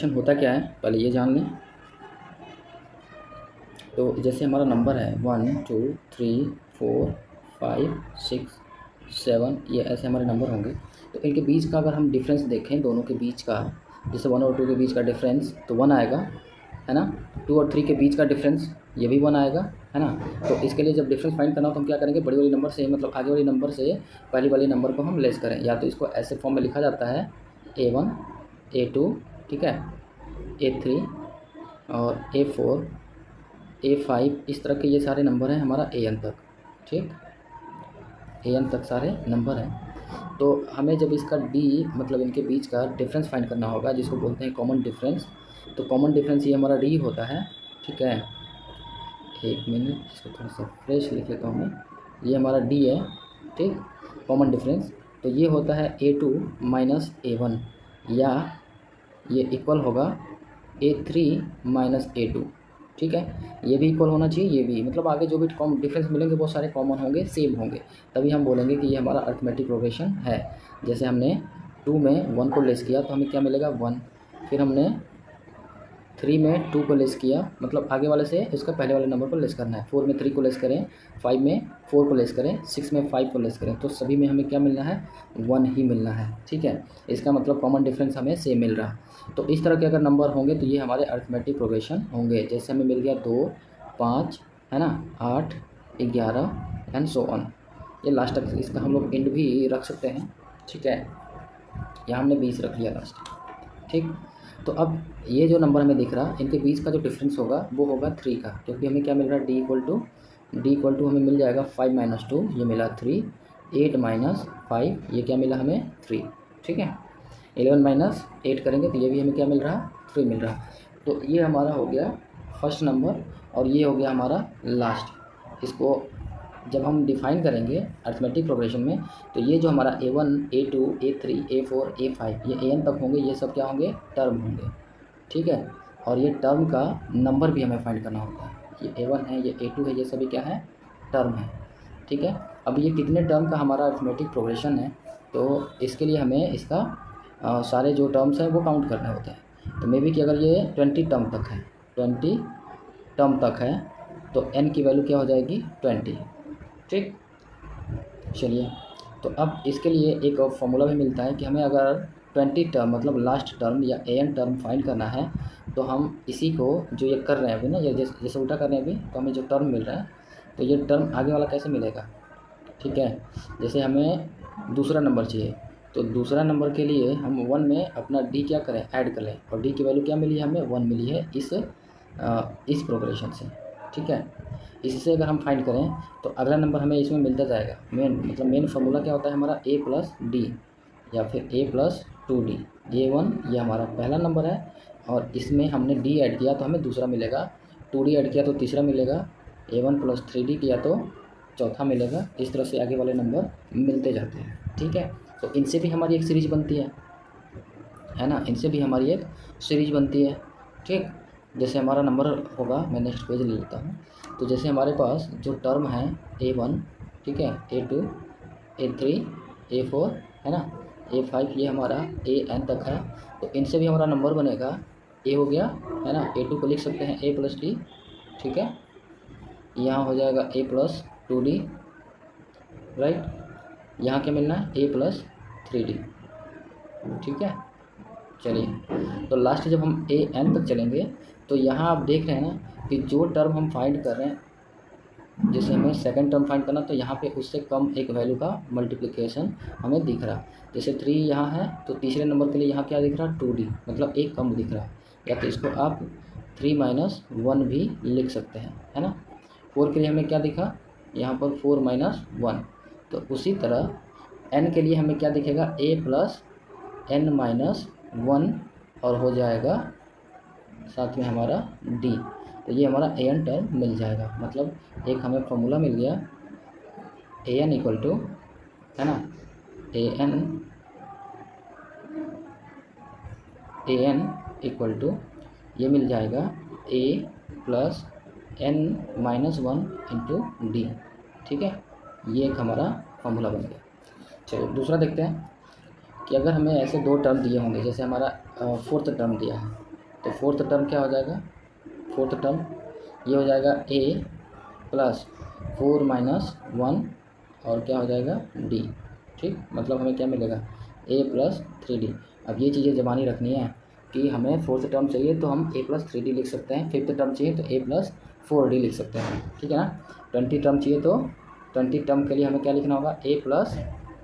Progression होता क्या है पहले ये जान लें। तो जैसे हमारा नंबर है 1 2 3 4 5 6 7, ये ऐसे हमारे नंबर होंगे। तो इनके बीच का अगर हम डिफरेंस देखें, दोनों के बीच का, जैसे 1 और 2 के बीच का डिफरेंस तो 1 आएगा, है ना। 2 और 3 के बीच का डिफरेंस ये भी 1 आएगा, है ना। तो इसके लिए जब डिफरेंस फाइंड करना हो तो हम क्या करेंगे, बड़ी वाली नंबर से, मतलब आगे वाली नंबर से पहली वाली नंबर को हम लेस करें। या तो इसको ऐसे फॉर्म में लिखा जाता है A1 A2, ठीक है, A3 और A4 A5, इस तरह के ये सारे नंबर हैं हमारा AN तक, ठीक, AN तक सारे नंबर हैं। तो हमें जब इसका D मतलब इनके बीच का डिफरेंस फाइंड करना होगा, जिसको बोलते हैं कॉमन डिफरेंस। तो कॉमन डिफरेंस ये हमारा D होता है, ठीक है। एक मिनट, इसको थोड़ा सा फ्रेश लिख लेता हूँ मैं। ये हमारा D है, ठीक, कॉमन डिफरेंस। तो ये होता है A2 माइनस A1, या ये इक्वल होगा A3 माइनस A2, ठीक है। ये भी इक्वल होना चाहिए, ये भी, मतलब आगे जो भी कॉमन डिफरेंस मिलेंगे वो सारे कॉमन होंगे, सेम होंगे, तभी हम बोलेंगे कि ये हमारा अरिथमेटिक प्रोग्रेशन है। जैसे हमने 2 में 1 को लेस किया तो हमें क्या मिलेगा 1, फिर हमने 3 में 2 को लेस किया, मतलब आगे वाले से इसका पहले वाले नंबर को लेस करना है। 4 में 3 को लेस करें, 5 में 4 को लेस करें, 6 में 5 को लेस करें, तो सभी में हमें क्या मिलना है, 1 ही मिलना है, ठीक है। इसका मतलब कॉमन डिफरेंस हमें सेम मिल रहा। तो इस तरह के अगर नंबर होंगे तो ये हमारे अरिथमेटिक प्रोग्रेशन होंगे। जैसे हमें मिल गया 2 5, है ना, 8 11 एंड सो ऑन। ये लास्ट तक इसका हम लोग एंड भी रख सकते हैं, ठीक है। यहाँ हमने 20 रख लिया लास्ट, ठीक। तो अब ये जो नंबर हमें दिख रहा, इनके बीच का जो डिफरेंस होगा वो होगा 3 का, क्योंकि हमें क्या मिल रहा है, D इक्वल टू हमें मिल जाएगा 5 माइनस 2, ये मिला 3, 8 माइनस 5, ये क्या मिला हमें 3, ठीक है। 11 माइनस 8 करेंगे तो ये भी हमें क्या मिल रहा, 3 मिल रहा। तो ये हमारा हो गया फर्स्ट नंबर, और ये हो गया हमारा लास्ट। इसको जब हम डिफाइन करेंगे अरिथमेटिक प्रोग्रेशन में, तो ये जो हमारा A1 A2 A3 A4 A5 ये AN तक होंगे, ये सब क्या होंगे, टर्म होंगे, ठीक है। और ये टर्म का नंबर भी हमें फाइंड करना होता है। ये A1 है, ये A2 है, ये सभी क्या है, टर्म है, ठीक है। अब ये कितने टर्म का हमारा अरिथमेटिक प्रोग्रेशन है, तो इसके लिए हमें इसका सारे जो टर्म्स हैं वो काउंट करने होते हैं। तो मे बी कि अगर ये 20 टर्म तक है, 20 टर्म तक है, तो n की वैल्यू क्या हो जाएगी 20, ठीक। चलिए, तो अब इसके लिए एक और फॉर्मूला भी मिलता है कि हमें अगर 20 टर्म मतलब लास्ट टर्म या AN टर्म फाइंड करना है, तो हम इसी को जो ये कर रहे हैं अभी ना, ये जैसे उल्टा कर रहे हैं अभी, तो हमें जो टर्म मिल रहा है, तो ये टर्म आगे वाला कैसे मिलेगा, ठीक है। जैसे हमें दूसरा नंबर चाहिए, तो दूसरा नंबर के लिए हम 1 में अपना D क्या करें, ऐड कर लें, और D की वैल्यू क्या मिली है हमें, 1 मिली है इस प्रोग्रेशन से, ठीक है। इससे अगर हम फाइंड करें तो अगला नंबर हमें इसमें मिलता जाएगा। मेन फार्मूला क्या होता है हमारा, A प्लस D या फिर A प्लस 2D। A1 ये हमारा पहला नंबर है, और इसमें हमने D ऐड किया तो हमें दूसरा मिलेगा, 2D ऐड किया तो तीसरा मिलेगा, A1 प्लस 3D किया तो चौथा मिलेगा। इस तरह से आगे वाले नंबर मिलते जाते हैं, ठीक है। तो इनसे भी हमारी एक सीरीज बनती है ना, इनसे भी हमारी एक सीरीज बनती है, ठीक। जैसे हमारा नंबर होगा, मैं नेक्स्ट पेज ले लेता हूँ। तो जैसे हमारे पास जो टर्म है A1, ठीक है, A2 A3 A4, है ना, A5, ये हमारा AN तक है। तो इनसे भी हमारा नंबर बनेगा, A हो गया, है ना, A2 को लिख सकते हैं A प्लस D, ठीक है। यहाँ हो जाएगा A प्लस 2D, राइट। यहाँ क्या मिलना है, A प्लस 3D, ठीक है। चलिए, तो लास्ट जब हम AN तक चलेंगे तो यहाँ आप देख रहे हैं ना कि जो टर्म हम फाइंड कर रहे हैं, जैसे हमें सेकंड टर्म फाइंड करना, तो यहाँ पे उससे कम एक वैल्यू का मल्टीप्लिकेशन हमें दिख रहा। जैसे 3 यहाँ है, तो तीसरे नंबर के लिए यहाँ क्या दिख रहा, 2D, मतलब एक कम दिख रहा। या तो इसको आप 3 माइनस 1 भी लिख सकते हैं, है ना। 4 के लिए हमें क्या दिखा, यहाँ पर 4 माइनस 1। तो उसी तरह n के लिए हमें क्या दिखेगा, A प्लस n माइनस 1, और हो जाएगा साथ में हमारा D। तो ये हमारा AN टर्म मिल जाएगा। मतलब एक हमें फॉर्मूला मिल गया, AN इक्वल टू, है ना, AN इक्वल टू ये मिल जाएगा A plus n minus 1 into D, ठीक है। ये एक हमारा फॉर्मूला बन गया। चलिए दूसरा देखते हैं कि अगर हमें ऐसे दो टर्म दिए होंगे, जैसे हमारा फोर्थ टर्म दिया है, तो फोर्थ टर्म क्या हो जाएगा, फोर्थ टर्म ये हो जाएगा ए प्लस 4 माइनस 1 और क्या हो जाएगा डी। ठीक, मतलब हमें क्या मिलेगा ए प्लस 3d। अब ये चीज़ें ज़बानी रखनी है कि हमें फोर्थ टर्म चाहिए तो हम ए प्लस 3d लिख सकते हैं, फिफ्थ टर्म चाहिए तो ए प्लस 4d लिख सकते हैं। ठीक है ना, 20 टर्म चाहिए तो 20 टर्म के लिए हमें क्या लिखना होगा, ए प्लस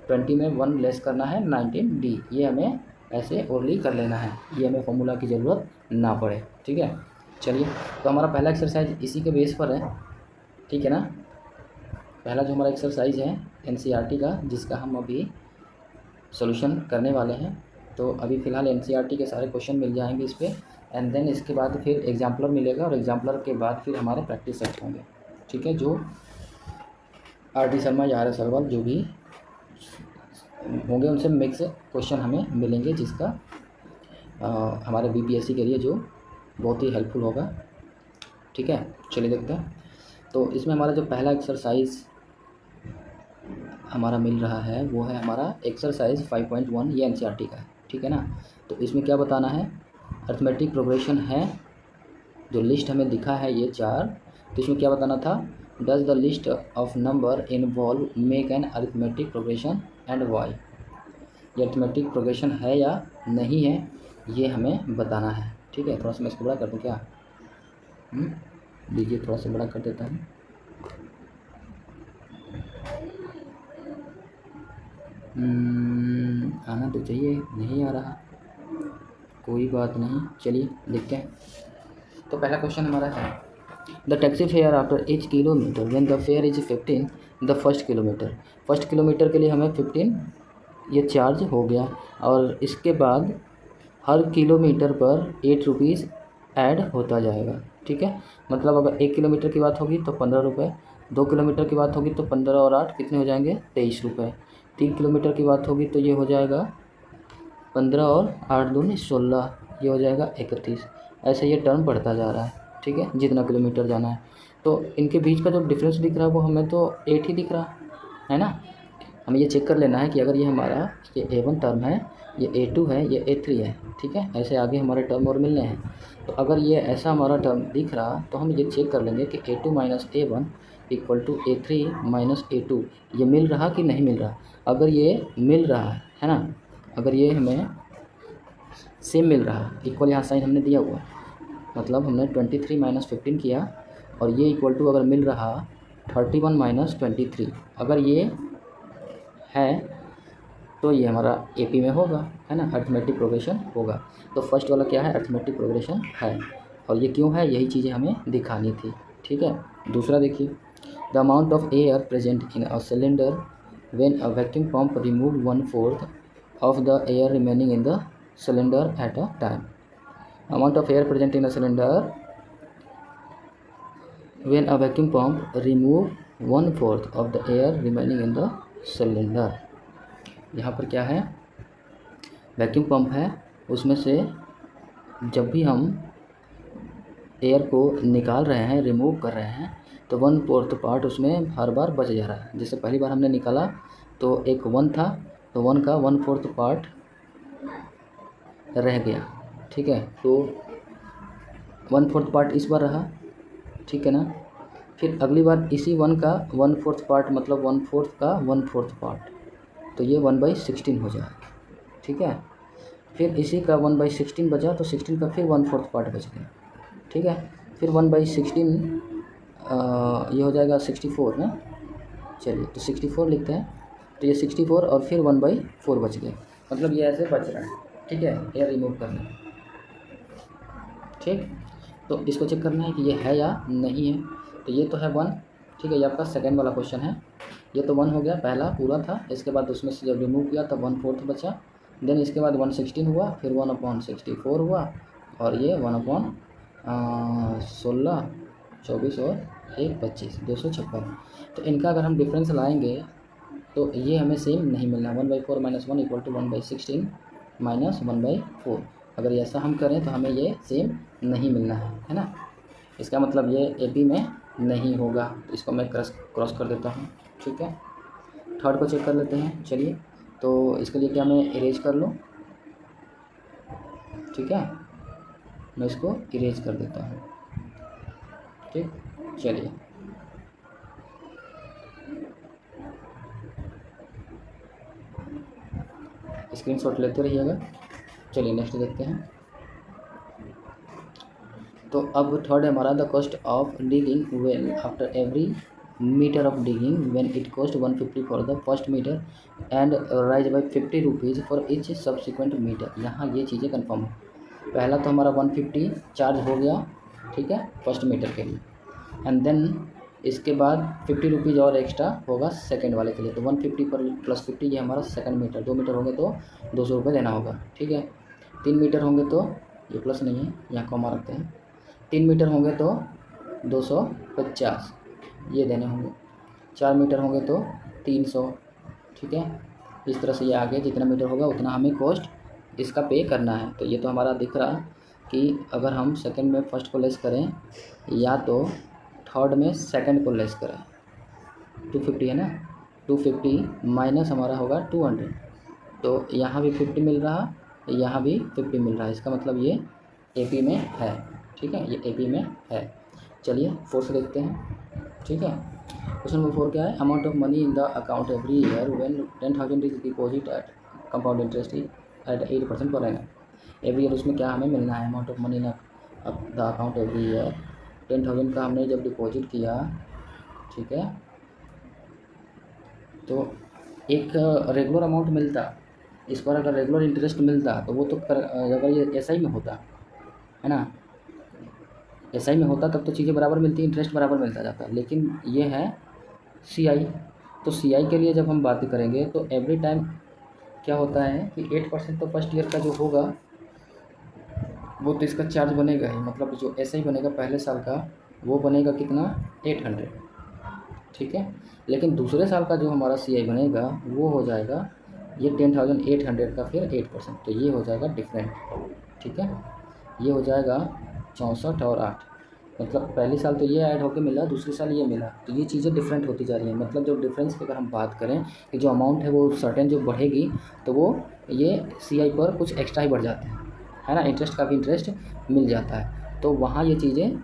20 में 1 लेस करना है 19d। ये हमें ऐसे ओरली कर लेना है, ये हमें फॉर्मूला की ज़रूरत ना पड़े। ठीक है, चलिए तो हमारा पहला एक्सरसाइज इसी के बेस पर है। ठीक है ना, पहला जो हमारा एक्सरसाइज है एनसीईआरटी का, जिसका हम अभी सॉल्यूशन करने वाले हैं। तो अभी फ़िलहाल एनसीईआरटी के सारे क्वेश्चन मिल जाएंगे इस पर, एंड देन इसके बाद फिर एग्जाम्पलर मिलेगा और एग्जाम्पलर के बाद फिर हमारे प्रैक्टिस सेट होंगे। ठीक है, जो आर.डी. शर्मा या आर.एस. अग्रवाल जो भी होंगे उनसे मिक्स क्वेश्चन हमें मिलेंगे, जिसका हमारे बीपीएससी के लिए जो बहुत ही हेल्पफुल होगा। ठीक है, चलिए देखते हैं। तो इसमें हमारा जो पहला एक्सरसाइज हमारा मिल रहा है वो है हमारा एक्सरसाइज 5.1, ये एनसीईआरटी का है। ठीक है ना, तो इसमें क्या बताना है, अरिथमेटिक प्रोग्रेशन है, जो लिस्ट हमें दिखा है ये 4। तो इसमें क्या बताना था, does the list of number involve make an arithmetic progression and why. ये अरिथमेटिक प्रोग्रेशन है या नहीं है ये हमें बताना है। ठीक है, थोड़ा सा मैं इसको बड़ा कर दूँ क्या, लीजिए थोड़ा सा बड़ा कर देता हूँ। आना तो चाहिए, नहीं आ रहा, कोई बात नहीं, चलिए देखते हैं। तो पहला क्वेश्चन हमारा है, the taxi fare after each kilometre when the fair is 15 the first kilometre. First kilometre के लिए हमें 15 ये चार्ज हो गया, और इसके बाद हर किलोमीटर पर 8 रुपीज़ ऐड होता जाएगा। ठीक है, मतलब अगर 1 किलोमीटर की बात होगी तो 15 रुपये, 2 किलोमीटर की बात होगी तो 15 और 8 कितने हो जाएंगे 23 रुपये, 3 किलोमीटर की बात होगी तो ये हो जाएगा 15 और 8 दूनी 16, ये हो जाएगा 31। ऐसे ये टर्म बढ़ता जा रहा है। ठीक है, जितना किलोमीटर जाना है। तो इनके बीच का जो डिफरेंस दिख रहा है वो हमें तो 8 ही दिख रहा है ना। हमें ये चेक कर लेना है कि अगर ये हमारा ये A1 टर्म है, ये A2 है, ये A3 है। ठीक है, ऐसे आगे हमारे टर्म और मिलने हैं। तो अगर ये ऐसा हमारा टर्म दिख रहा तो हम ये चेक कर लेंगे कि A2 minus A1 equal to A3 minus A2, ये मिल रहा कि नहीं मिल रहा। अगर ये मिल रहा है ना, अगर ये हमें सेम मिल रहा, इक्वल यहाँ साइन हमने दिया हुआ, मतलब हमने 23 माइनस 15 किया, और ये इक्वल टू अगर मिल रहा 31 माइनस 23, अगर ये है तो ये हमारा एपी में होगा, है ना, अरिथमेटिक प्रोग्रेशन होगा। तो फर्स्ट वाला क्या है, अरिथमेटिक प्रोग्रेशन है, और ये क्यों है, यही चीज़ें हमें दिखानी थी। ठीक है, दूसरा देखिए, the amount of air present in a cylinder when a vacuum pump remove 1/4 of the air remaining in the cylinder at a time. Amount of air present in a cylinder when a vacuum pump remove 1/4 of the air remaining in the cylinder। यहाँ पर क्या है, vacuum pump है, उसमें से जब भी हम एयर को निकाल रहे हैं, रिमूव कर रहे हैं, तो 1/4 पार्ट उसमें हर बार बच जा रहा है। जैसे पहली बार हमने निकाला तो एक 1 था, तो 1 का 1/4 पार्ट रह गया। ठीक है, तो 1/4 पार्ट इस बार रहा। ठीक है ना, फिर अगली बार इसी 1 का 1/4 पार्ट, मतलब 1/4 का 1/4 पार्ट, तो ये 1/16 हो जाएगा। ठीक है, फिर इसी का 1/16 बचा, तो 16 का फिर 1/4 पार्ट बच गया। ठीक है, फिर 1/16 ये हो जाएगा 64 ना। चलिए तो 64 लिखते हैं, तो ये 64 और फिर 1/4 बच गया, मतलब ये ऐसे बच रहा है। ठीक है, एयर रिमूव करना है। ठीक, तो इसको चेक करना है कि ये है या नहीं है। तो ये तो है 1। ठीक है, ये आपका सेकंड वाला क्वेश्चन है। ये तो 1 हो गया, पहला पूरा था, इसके बाद उसमें से जब रिमूव किया तब 1/4 बचा, देन इसके बाद 1/16 हुआ, फिर 1/64 हुआ, और ये 1/16, 24 और 1 25, 256। तो इनका अगर हम डिफरेंस लाएंगे तो ये हमें सेम नहीं मिलना। 1/4 माइनस 1 इक्वल टू 1/16 माइनस 1/4। अगर ऐसा हम करें तो हमें ये सेम नहीं मिलना है ना। इसका मतलब ये एपी में नहीं होगा। इसको मैं क्रॉस कर देता हूँ। ठीक है, थर्ड को चेक कर लेते हैं। चलिए, तो इसके लिए क्या मैं इरेज कर लूँ। ठीक है, मैं इसको इरेज कर देता हूँ। ठीक, चलिए स्क्रीनशॉट लेते रहिएगा। चलिए नेक्स्ट देखते हैं। तो अब थर्ड है हमारा the cost of digging well after every metre of digging when it cost 150 for the first metre and rise by 50 rupees for each subsequent metre. यहाँ ये चीज़ें कन्फर्म है। पहला तो हमारा 150 चार्ज हो गया, ठीक है, फर्स्ट मीटर के लिए, एंड देन इसके बाद 50 रुपीज़ और एक्स्ट्रा होगा सेकंड वाले के लिए। तो 150 पर प्लस 50 ये हमारा सेकंड मीटर। 2 मीटर होंगे तो 200 रुपये देना होगा, ठीक है। 3 मीटर होंगे तो ये प्लस नहीं है, यहाँ कॉमा रखते हैं। 3 मीटर होंगे तो 250 ये देने होंगे। 4 मीटर होंगे तो 300, ठीक है। इस तरह से ये आगे जितना मीटर होगा उतना हमें कॉस्ट इसका पे करना है। तो ये तो हमारा दिख रहा कि अगर हम सेकंड में फर्स्ट को लेस करें या तो थर्ड में सेकंड को लेस करें, 250 है ना, 250 माइनस हमारा होगा 200। तो यहाँ भी 50 मिल रहा, यहाँ भी 50 मिल रहा है। इसका मतलब ये एपी में है, ठीक है, ये एपी में है। चलिए 4 से देखते हैं, ठीक है। क्वेश्चन नंबर 4 क्या है? Amount of money in the account every year when 10,000 is deposit eight compound interest eight 8% per annum. Every year उसमें क्या हमें मिलना है? Amount of money in the account every year 10,000 का हमने जब डिपॉजिट किया, ठीक है, तो एक रेगुलर अमाउंट मिलता, इस पर अगर रेगुलर इंटरेस्ट मिलता तो वो तो अगर ये एसआई में होता है ना, एसआई में होता तब तो चीज़ें बराबर मिलती, इंटरेस्ट बराबर मिलता जाता। लेकिन ये है सीआई। तो सीआई के लिए जब हम बात करेंगे तो एवरी टाइम क्या होता है कि 8% तो फर्स्ट ईयर का जो होगा वो तो इसका चार्ज बनेगा ही, मतलब जो एसआई बनेगा पहले साल का वो बनेगा कितना? 800, ठीक है। लेकिन दूसरे साल का जो हमारा सीआई बनेगा वो हो जाएगा ये 10,800 का फिर 8%, तो ये हो जाएगा डिफरेंट, ठीक है। ये हो जाएगा 64 और 8, मतलब पहले साल तो ये ऐड होकर मिला, दूसरे साल ये मिला, तो ये चीज़ें डिफरेंट होती जा रही हैं। मतलब जो डिफरेंस की अगर हम बात करें कि जो अमाउंट है वो सर्टेन जो बढ़ेगी तो वो ये सीआई पर कुछ एक्स्ट्रा ही बढ़ जाते हैं, है ना, इंटरेस्ट का भी इंटरेस्ट मिल जाता है। तो वहाँ ये चीज़ें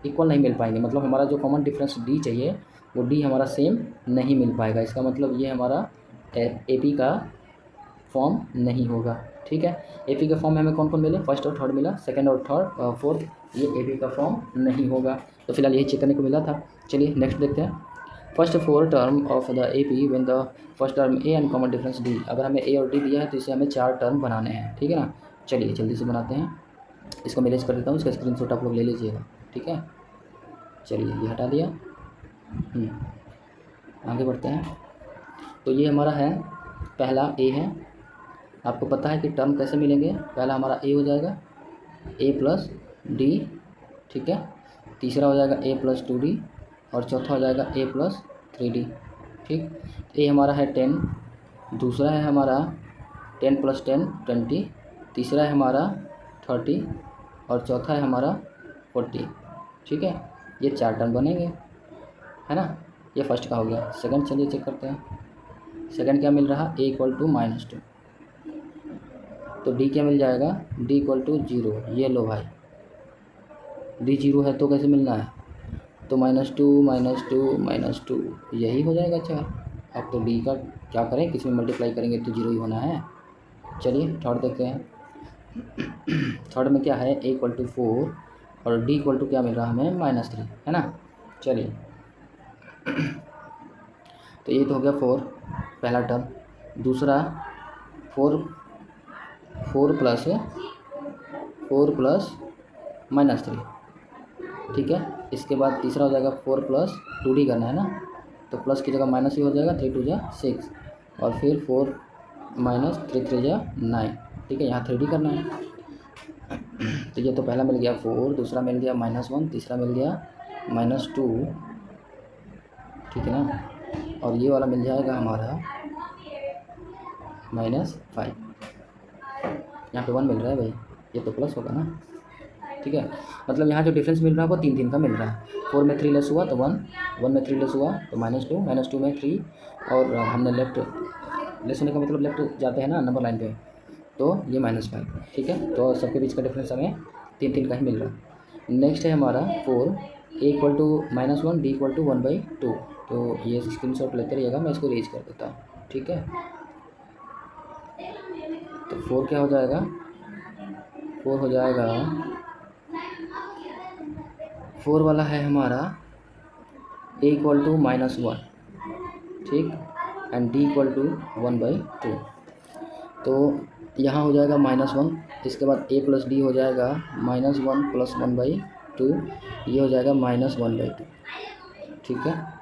इक्वल नहीं मिल पाएंगी, मतलब हमारा जो कॉमन डिफरेंस डी चाहिए वो डी हमारा सेम नहीं मिल पाएगा। इसका मतलब ये हमारा एपी का फॉर्म नहीं होगा, ठीक है। एपी के फॉर्म में हमें कौन कौन मिले? फर्स्ट और थर्ड मिला, सेकंड और थर्ड फोर्थ ये एपी का फॉर्म नहीं होगा। तो फिलहाल यही चेक करने को मिला था। चलिए नेक्स्ट देखते हैं। First 4 term of the AP when the first term A and common difference D. अगर हमें ए और डी दिया है तो इसे हमें 4 टर्म बनाने हैं, ठीक है ना। चलिए जल्दी से बनाते हैं। इसको मैं इरेज कर देता हूँ, इसका स्क्रीनशॉट आप लोग ले लीजिएगा, ठीक है। चलिए ये हटा दिया, आगे बढ़ते हैं। तो ये हमारा है पहला ए है। आपको पता है कि टर्म कैसे मिलेंगे? पहला हमारा ए हो जाएगा ए प्लस डी, ठीक है। तीसरा हो जाएगा ए प्लस 2d और चौथा हो जाएगा ए प्लस 3d, ठीक। ए हमारा है 10, दूसरा है हमारा 10 प्लस 10 20, तीसरा है हमारा 30 और चौथा है हमारा 40, ठीक है। ये 4 टर्म बनेंगे, है ना। ये फर्स्ट का हो गया। सेकंड चलिए चेक करते हैं। सेकंड क्या मिल रहा? ए इक्वल टू -2, तो डी क्या मिल जाएगा? D equal to 0। ये लो भाई, डी 0 है तो कैसे मिलना है? तो -2 यही हो जाएगा 4। अब तो डी का क्या करें, किसी में मल्टीप्लाई करेंगे तो 0 ही होना है। चलिए थर्ड देखते हैं। थर्ड में क्या है? ए इक्वल टू 4 और डी इक्वल टू क्या मिल रहा हमें? -3, है ना। चलिए तो ये तो हो गया 4 पहला टर्म। दूसरा 4 प्लस -3, ठीक है। इसके बाद तीसरा हो जाएगा 4 प्लस 2d करना है ना, तो प्लस की जगह माइनस ही हो जाएगा, 3 2 जा 6 और फिर 4 माइनस 3 3 जा 9, ठीक है। यहाँ 3d करना है। तो ये तो पहला मिल गया 4, दूसरा मिल गया -1, तीसरा मिल गया -2, ठीक है ना। और ये वाला मिल जाएगा हमारा -5। यहाँ पे 1 मिल रहा है भाई, ये तो प्लस होगा ना, ठीक है। मतलब यहाँ जो डिफरेंस मिल रहा है वो 3 3 का मिल रहा है। 4 में 3 लेस हुआ तो 1, 1 में 3 लेस हुआ तो -2 में 3 और हमने लेफ्ट लेस होने का मतलब लेफ्ट जाते हैं ना नंबर लाइन पे, तो ये -5, ठीक है। तो सबके बीच का डिफरेंस हमें तीन तीन का ही मिल रहा। नेक्स्ट है हमारा 4, a equal to -1, d equal to 1/2। तो ये स्क्रीनशॉट लेते रहिएगा, मैं इसको रेज कर देता हूँ, ठीक है। तो 4 क्या हो जाएगा, 4 हो जाएगा, 4 वाला है हमारा ए इक्वल टू -1, ठीक, एंड डी इक्वल टू 1/2। तो यहाँ हो जाएगा -1, इसके बाद a प्लस डी हो जाएगा -1 प्लस 1/2, ये हो जाएगा -1/2, ठीक है।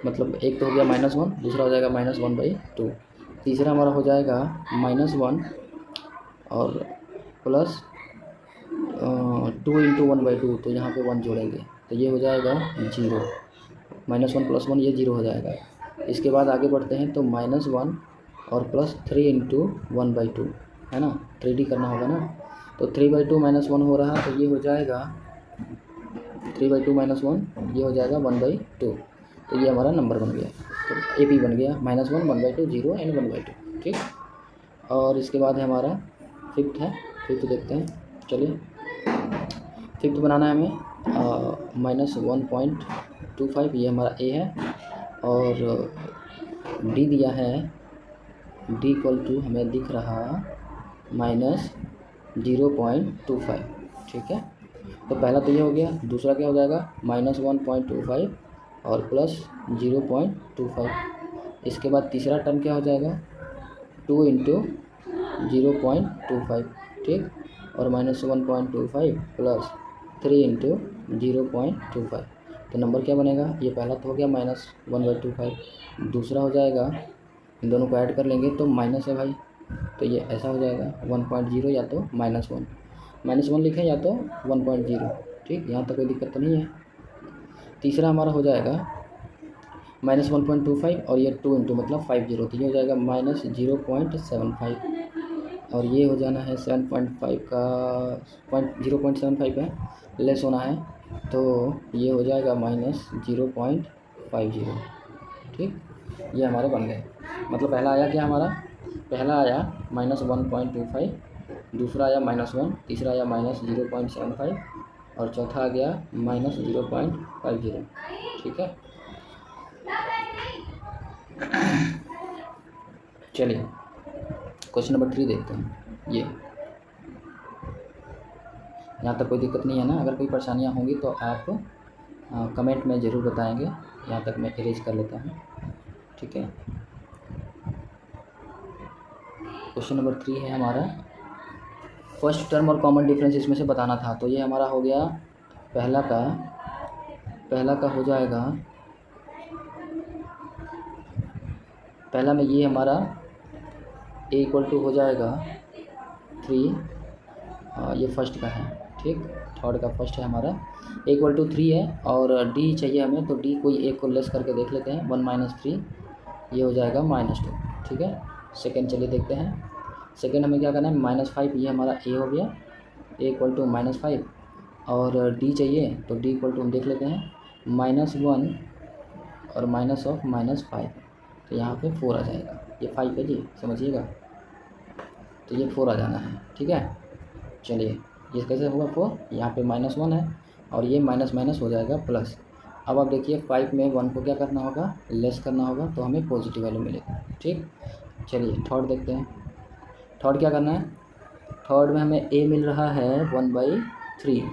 मतलब एक तो हो गया -1, दूसरा हो जाएगा -1/2, तीसरा हमारा हो जाएगा -1 और प्लस 2 इंटू 1/2, तो यहाँ पे 1 जोड़ेंगे तो ये हो जाएगा 0, -1 प्लस 1 ये 0 हो जाएगा। इसके बाद आगे बढ़ते हैं तो -1 और प्लस 3 इंटू 1/2 है ना, 3D करना होगा ना, तो 3/2 -1 हो रहा, तो ये हो जाएगा 3/2 -1, ये हो जाएगा 1/2। तो ये हमारा नंबर बन गया, तो AP बन गया -1, 1/2, 0 एंड 1/2, ठीक। और इसके बाद है हमारा 5th है, 5th देखते हैं, चलिए। 5th बनाना है हमें -1.25, ये हमारा A है, और D दिया है, D इक्वल टू हमें दिख रहा -0.25, ठीक है। तो पहला तो ये हो गया, दूसरा क्या हो जाएगा -1.25 और प्लस 0.25। इसके बाद तीसरा टर्म क्या हो जाएगा 2 इंटू 0.25, ठीक, और -1.25 प्लस 3 इंटू 0.25। तो नंबर क्या बनेगा, ये पहला तो हो गया -1/25, दूसरा हो जाएगा, इन दोनों को ऐड कर लेंगे तो माइनस है भाई, तो ये ऐसा हो जाएगा 1.0 या तो -1 लिखें या तो 1.0, ठीक, यहाँ तक कोई दिक्कत तो नहीं है। तीसरा हमारा हो जाएगा -1.25 और ये 2 इंटू मतलब 50, तो ये हो जाएगा -0.75, और ये हो जाना है 7.5 का 0.75 है, लेस होना है, तो ये हो जाएगा -0.50, ठीक। ये हमारे बन गए, मतलब पहला आया क्या हमारा, पहला आया -1.25, दूसरा आया -1, तीसरा आया -0.75 और चौथा आ गया -0.50, ठीक है। चलिए क्वेश्चन नंबर 3 देखते हैं। ये यहाँ तक कोई दिक्कत नहीं है ना, अगर कोई परेशानियाँ होंगी तो आप कमेंट में ज़रूर बताएंगे, यहाँ तक मैं इरेज कर लेता हूँ, ठीक है। क्वेश्चन नंबर 3 है हमारा, फर्स्ट टर्म और कॉमन डिफरेंस इसमें से बताना था। तो ये हमारा हो गया, पहला का हो जाएगा, पहला में ये हमारा A इक्वल टू हो जाएगा 3, ये फर्स्ट का है, ठीक, थर्ड का फर्स्ट है हमारा, A इक्वल टू 3 है और D चाहिए हमें, तो D कोई एक को लेस करके देख लेते हैं, 1 - 3, ये हो जाएगा -2, ठीक है। सेकेंड चलिए देखते हैं, सेकेंड हमें क्या करना है -5, ये हमारा A हो गया, A इक्वल टू -5 और D चाहिए, तो D इक्वल टू हम देख लेते हैं -1 और -5, तो यहाँ पे 4 आ जाएगा, ये 5 है जी, समझिएगा, तो ये 4 आ जाना है, ठीक है। चलिए ये कैसे होगा 4, यहाँ पे -1 है और ये माइनस हो जाएगा प्लस। अब आप देखिए 5 में 1 को क्या करना होगा, लेस करना होगा, तो हमें पॉजिटिव वैल्यू मिलेगा, ठीक। चलिए थर्ड देखते हैं, थर्ड क्या करना है, थर्ड में हमें A मिल रहा है 1/3,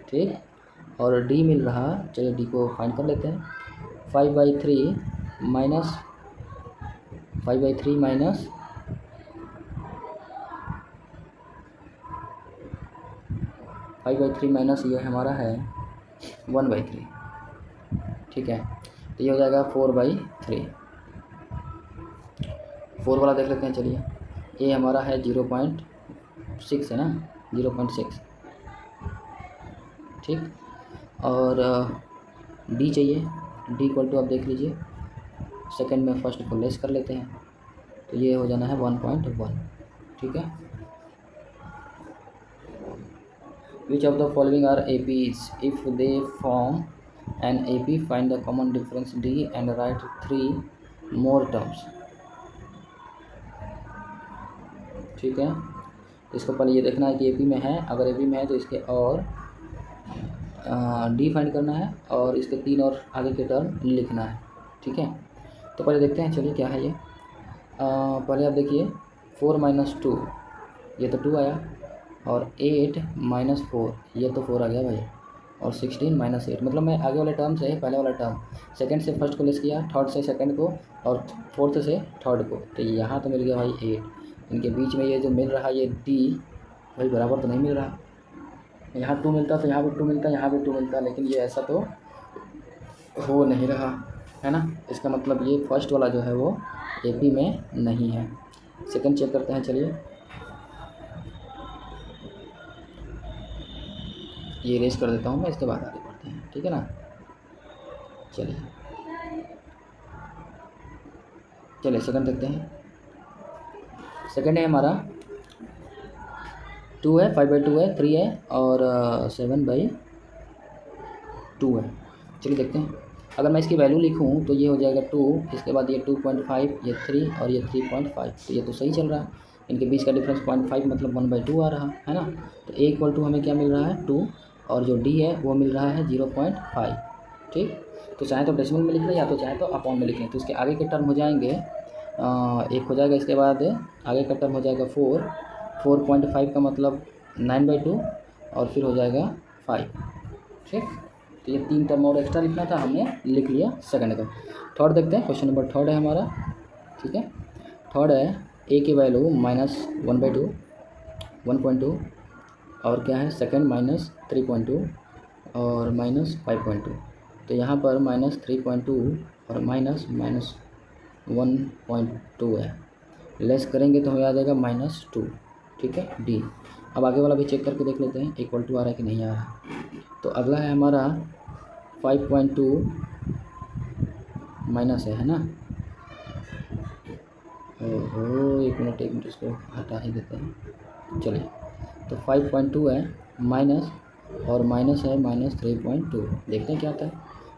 ठीक, और D मिल रहा, चलिए D को फाइंड कर लेते हैं, 5/3 माइनस 5/3 माइनस 5/3 माइनस ये हमारा है 1/3, ठीक है। तो ये हो जाएगा 4/3, 4 वाला देख लेते हैं, चलिए। A हमारा है 0.6 है ना, 0.6, ठीक, और D चाहिए, D इक्वल टू आप देख लीजिए, सेकंड में फर्स्ट को लेस कर लेते हैं, तो ये हो जाना है 1.1, ठीक है। Which of the following are APs? If they form an AP, find the common difference D and write 3 more terms, ठीक है। तो इसको पहले ये देखना है कि एपी में है, अगर एपी में है तो इसके और डी फाइंड करना है और इसके 3 और आगे के टर्म लिखना है। ठीक है, तो पहले देखते हैं, चलिए क्या है ये। पहले आप देखिए 4 - 2 ये तो 2 आया, और 8 - 4 ये तो 4 आ गया भाई, और 16 - 8 मतलब मैं आगे वाले टर्म से पहले वाला टर्म, सेकंड से फर्स्ट को लेस किया, थर्ड से सेकंड को, और फोर्थ से थर्ड को, तो यहाँ तो मिल गया भाई 8। इनके बीच में ये जो मिल रहा है ये डी भाई बराबर तो नहीं मिल रहा, यहाँ 2 मिलता तो यहाँ भी 2 मिलता, यहाँ भी 2 मिलता, लेकिन ये ऐसा तो हो नहीं रहा है ना। इसका मतलब ये फर्स्ट वाला जो है वो एपी में नहीं है। सेकंड चेक करते हैं, चलिए ये रेस कर देता हूँ मैं, इसके बाद आगे बढ़ते हैं, ठीक है ना। चलिए सेकंड देखते हैं। सेकंड है हमारा 2 है, 5/2 है, 3 है और 7/2 है। चलिए देखते हैं, अगर मैं इसकी वैल्यू लिखूं तो ये हो जाएगा 2, इसके बाद ये 2.5, ये 3 और ये 3.5, तो ये तो सही चल रहा है। इनके बीच का डिफरेंस 0.5 मतलब 1/2 आ रहा है ना। तो A = हमें क्या मिल रहा है 2, और जो D है वो मिल रहा है 0.5। ठीक, तो चाहे तो डेसिमल में लिख लें या तो चाहे तो अपॉन में लिख लें। तो इसके आगे के टर्म हो जाएंगे एक हो जाएगा, इसके बाद आगे का टर्म हो जाएगा 4.5 का मतलब 9/2 और फिर हो जाएगा 5। ठीक, तो ये 3 टर्म और एक्स्ट्रा लिखना था, हमने लिख लिया सेकंड का। थर्ड देखते हैं, क्वेश्चन नंबर थर्ड है हमारा। ठीक है, थर्ड है A की वैल्यू -1/2, 1.2, और क्या है सेकंड -3.2 और -5.2। तो यहाँ पर -3.2 और -1.2 है, लेस करेंगे तो हमें आ जाएगा -2। ठीक है, D। अब आगे वाला भी चेक करके देख लेते हैं इक्वल टू आ रहा है कि नहीं आ रहा। तो अगला है हमारा 5.2 माइनस है ना। ओहो, एक मिनट इसको हटा ही देते हैं। चलिए, तो 5.2 है माइनस, और माइनस है -3.2, देखते हैं क्या आता है।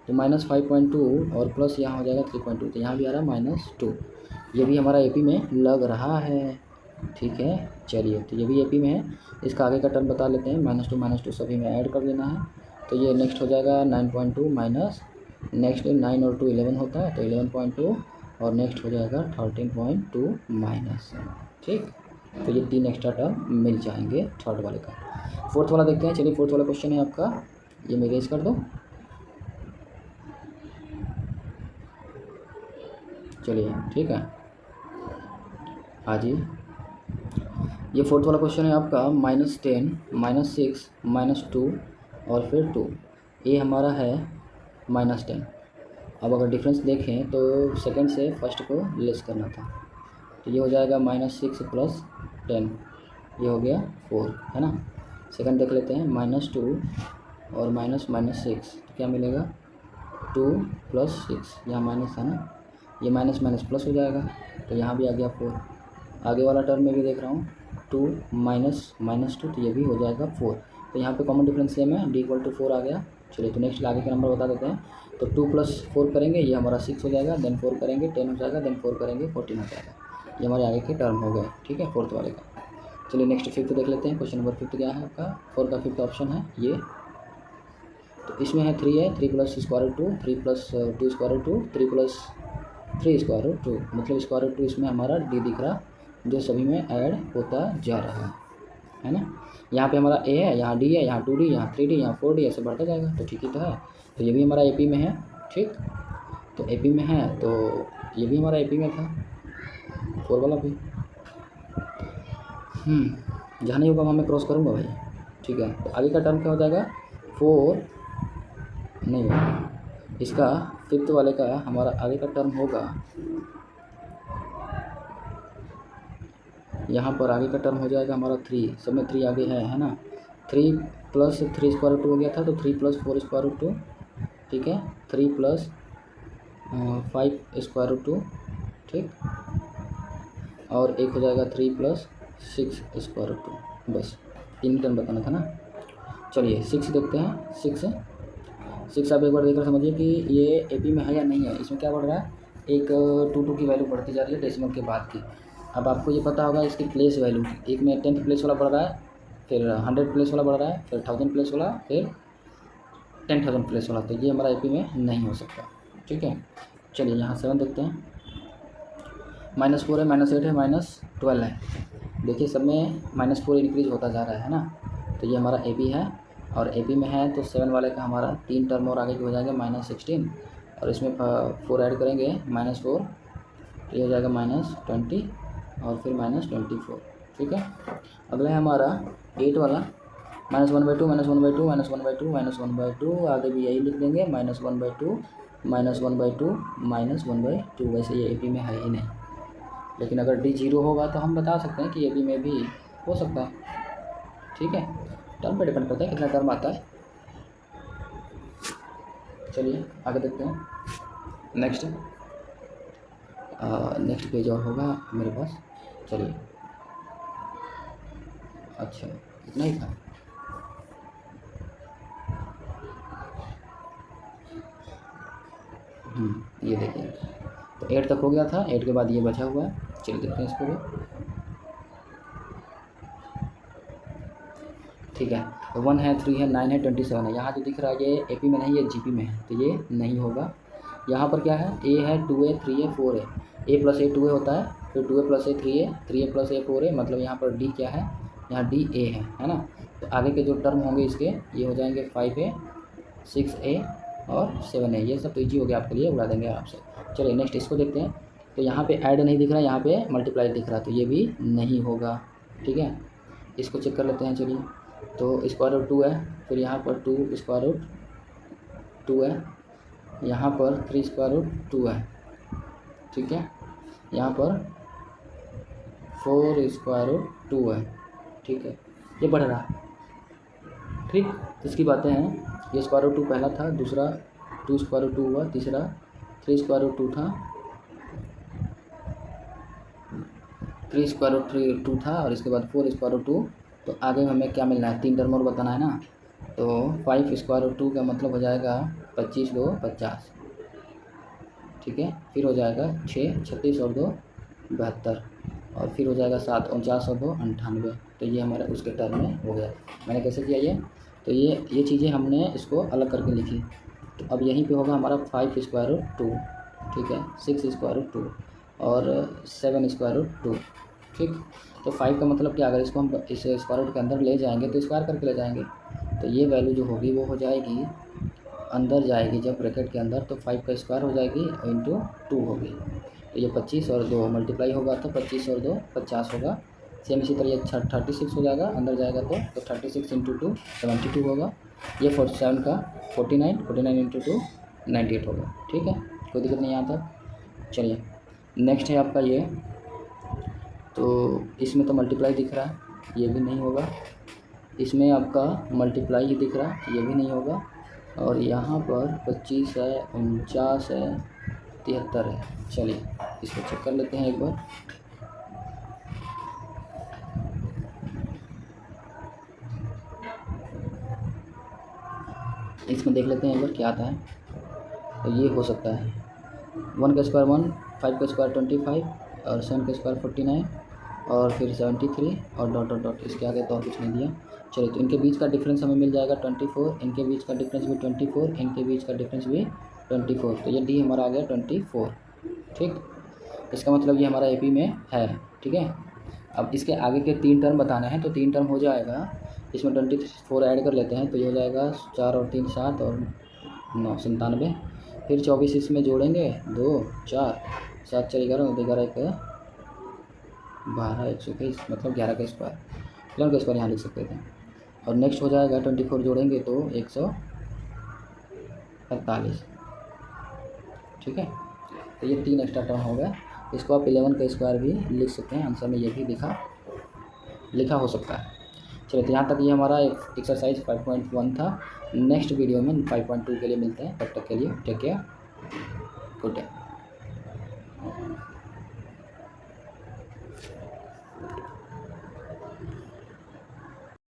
तो -5.2 और प्लस यहाँ हो जाएगा 3.2, तो यहाँ भी आ रहा है -2। ये भी हमारा एपी में लग रहा है। ठीक है, चलिए, तो ये भी एपी में है। इसका आगे का टर्म बता लेते हैं, -2 सभी में ऐड कर देना है। तो ये नेक्स्ट हो जाएगा 9.2 माइनस, नेक्स्ट 9 और 2 11 होता है, तो 11.2, और नेक्स्ट हो जाएगा 13.2 माइनस। ठीक, तो ये 3 एक्स्ट्रा टर्म मिल जाएंगे थर्ड वाले का। फोर्थ वाला देखते हैं, चलिए फोर्थ वाला क्वेश्चन है आपका, ये मैं रेज कर दूँ। चलिए ठीक है, हाँ जी, ये फोर्थ वाला क्वेश्चन है आपका -10, -6, -2 और फिर 2। ए हमारा है -10। अब अगर डिफरेंस देखें तो सेकंड से फर्स्ट को लेस करना था, तो ये हो जाएगा -6 + 10, ये हो गया 4, है ना। सेकंड देख लेते हैं, -2 और -6, तो क्या मिलेगा 2 + 6, यहाँ माइनस है ना, ये माइनस प्लस हो जाएगा, तो यहाँ भी आ गया 4। आगे वाला टर्म में भी देख रहा हूँ 2 -2, तो ये भी हो जाएगा 4। तो यहाँ पे कॉमन डिफरेंस सेम है, D = 4 आ गया। चलिए, तो नेक्स्ट आगे का नंबर बता देते हैं। तो 2 + 4 करेंगे, ये हमारा 6 हो जाएगा, देन 4 करेंगे 10 हो जाएगा, देन 4 करेंगे 14 हो जाएगा। ये हमारे आगे के टर्म हो गए। ठीक है, फोर्थ वाले का। चलिए नेक्स्ट फिफ्थ देख लेते हैं। क्वेश्चन नंबर 5 क्या है आपका, 4 का 5th ऑप्शन है ये। तो इसमें है 3 है, 3 + √2, 3 + 2 √2, 3 + 3 √2, मतलब √2 इसमें हमारा D दिख रहा, जो सभी में ऐड होता जा रहा है ना। यहाँ पे हमारा A है, यहाँ D है, यहाँ 2D, यहाँ 3D, यहाँ 4D, ऐसे बढ़ता जाएगा, तो ठीक ही तो है। तो ये भी हमारा एपी में है। ठीक, तो एपी में है, तो ये भी हमारा एपी में था, 4 वाला भी। जहाँ नहीं होगा वहाँ मैं क्रॉस करूँगा भाई। ठीक है, तो आगे का टर्म क्या हो जाएगा 4 नहीं होगा, इसका 5th वाले का हमारा आगे का टर्म होगा, यहाँ पर आगे का टर्म हो जाएगा हमारा 3, सब में 3 आगे है ना। 3 + 3 √2 हो गया था, तो 3 + 4 √2, ठीक है, 3 + 5 √2, ठीक, और एक हो जाएगा 3 + 6 √2, बस 3 टर्म बताना था ना। चलिए 6 देखते हैं। 6 आप एक बार देखकर समझिए कि ये एपी में है या नहीं है। इसमें क्या बढ़ रहा है, एक 2 की वैल्यू बढ़ती जा रही है डेसिमल के बाद की। अब आपको ये पता होगा इसकी प्लेस वैल्यू, एक में 10th प्लेस वाला बढ़ रहा है, फिर 100 प्लेस वाला बढ़ रहा है, फिर 1000 प्लेस वाला, फिर 10,000 प्लेस वाला। तो ये हमारा एपी में नहीं हो सकता। ठीक है, चलिए यहाँ 7 देखते हैं। -4 है, -8 है, -12 है। देखिए सब में -4 इंक्रीज होता जा रहा है ना। तो ये हमारा एपी है, और एपी में है तो 7 वाले का हमारा 3 टर्म और आगे की हो जाएगा -16, और इसमें 4 ऐड करेंगे -4, तो ये हो जाएगा -20 और फिर -24। ठीक है, अगला है हमारा 8 वाला, -1/2, -1/2, -1/2, -1/2, आगे भी यही लिख देंगे, -1/2, -1/2, -1/2। वैसे ये एपी में है ही नहीं, लेकिन अगर डी 0 होगा तो हम बता सकते हैं कि एपी में भी हो सकता है। ठीक है, टर्म पे डिपेंड करता है कितना टर्म आता है। चलिए आगे देखते हैं। नेक्स्ट पेज और होगा मेरे पास। चलिए, अच्छा इतना ही था। ये देखिए, तो 8 तक हो गया था, 8 के बाद ये बचा हुआ है। चलिए देखते हैं इसको भी। ठीक है, तो 1 है, 3 है, 9 है, 27 है। यहाँ जो दिख रहा है ये एपी में नहीं, ये जीपी में है, तो ये नहीं होगा। यहाँ पर क्या है, ए है, 2a, 3a, 4a, a + a 2a होता है, फिर 2a + a 3a, 3a + a 4a, मतलब यहाँ पर डी क्या है, यहाँ डी ए है ना। तो आगे के जो टर्म होंगे इसके ये हो जाएंगे 5a, 6a और 7a। ये सब तो ईजी हो गया आपके लिए, उड़ा देंगे आपसे। चलिए नेक्स्ट इसको देखते हैं। तो यहाँ पे ऐड नहीं दिख रहा है, यहाँ पे मल्टीप्लाई दिख रहा है, तो ये भी नहीं होगा। ठीक है, इसको चेक कर लेते हैं। चलिए, तो √2 है, फिर यहाँ पर 2 √2 है, यहाँ पर 3 √2 है। ठीक है, यहाँ पर 4 √2 है। ठीक है, ये बढ़ रहा है। ठीक, इसकी बातें हैं। ये √2 पहला था, दूसरा 2 √2 हुआ, तीसरा 3 √2 था, 3 √2 था, और इसके बाद 4 √2। तो आगे हमें क्या मिलना है, 3 टर्म और बताना है ना। तो 5 √2 का मतलब हो जाएगा 25 2 50। ठीक है, फिर हो जाएगा 6 36 और 2 72, और फिर हो जाएगा 7 49 और 2 98। तो ये हमारा उसके टर्म में हो गया। मैंने कैसे किया ये, तो ये चीज़ें हमने इसको अलग करके लिखी। तो अब यहीं पे होगा हमारा 5 √2, ठीक है, 6 √2 और 7 √2। ठीक, तो 5 का मतलब क्या, अगर इसको हम इस स्क्वायर रूट के अंदर ले जाएंगे तो स्क्वायर करके ले जाएंगे, तो ये वैल्यू जो होगी वो हो जाएगी अंदर जाएगी जब ब्रैकेट के अंदर, तो 5 का स्क्वायर हो जाएगी इंटू 2 होगी। तो ये 25 और 2 मल्टीप्लाई होगा तो 25 और 2 50 होगा। सेम इसी तरह ये 36 हो जाएगा, अंदर जाएगा तो 36 इंटू 2 72 होगा। ये 47 का 49 इंटू 2 98 होगा। ठीक है, कोई दिक्कत नहीं आता। चलिए नेक्स्ट है आपका ये, तो इसमें तो मल्टीप्लाई दिख रहा है, ये भी नहीं होगा। इसमें आपका मल्टीप्लाई ही दिख रहा है, ये भी नहीं होगा। और यहाँ पर 25 है, 49 है, 73 है। चलिए इसको चेक कर लेते हैं एक बार। इसमें देख लेते हैं एक बार क्या आता है। तो ये हो सकता है 1 का स्क्वायर 1, 5 का स्क्वायर 25 और 7 का स्क्वायर 49 और फिर 73 और डॉट डॉट डॉट, इसके आगे तो और कुछ नहीं दिया। चलिए, तो इनके बीच का डिफरेंस हमें मिल जाएगा 24, इनके बीच का डिफरेंस भी 24, इनके बीच का डिफरेंस भी 24। तो ये डी हमारा आ गया 24। ठीक, इसका मतलब ये हमारा एपी में है। ठीक है, अब इसके आगे के 3 टर्म बताने हैं, तो 3 टर्म हो जाएगा। इसमें 24 ऐड कर लेते हैं, तो ये हो जाएगा 4 और 3 7 और 9 97। फिर 24 इसमें जोड़ेंगे, 2 4 7 4 11 11 1 12 121, मतलब 11 का स्क्वायर, 11 का स्क्वायर यहाँ लिख सकते थे। और नेक्स्ट हो जाएगा 24 जोड़ेंगे तो 148। ठीक है, तो ये 3 एक्स्ट्रा टर्म हो गया। इसको आप 11 का स्क्वायर भी लिख सकते हैं, आंसर में ये भी लिखा हो सकता है। चलिए, तो यहाँ तक ये हमारा एक्सरसाइज 5.1 था। नेक्स्ट वीडियो में 5.2 के लिए मिलते हैं, तब तक के लिए टेक केयर, गुड डे।